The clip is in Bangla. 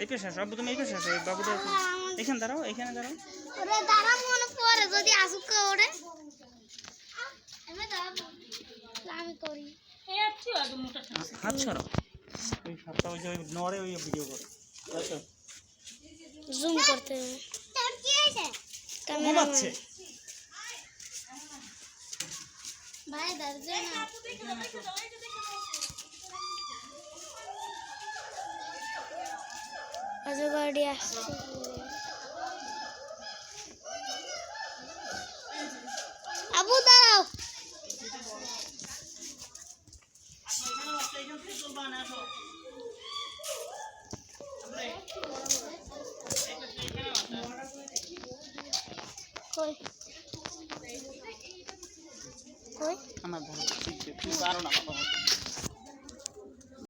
এই পেশা সব তুমি এই পেশা বাবুদের এখানে দাঁড়াও, এখানে দাঁড়াও। ওরে দাঁড়া মনে পড়ে যদি আসুক ওরে আমি করি হাত ছাড়ো, ওই হাতটা ওই যে ওই নড়ে ওই ভিডিও করে জুম করতে হবে। তোর কি হইছে? ঘুমাচ্ছে। ভাই দরজা না আজো গাড়ি আসছে। আবু দাঁড়াও। কই কই আমার ধরো, তুমি পারো না বাবা।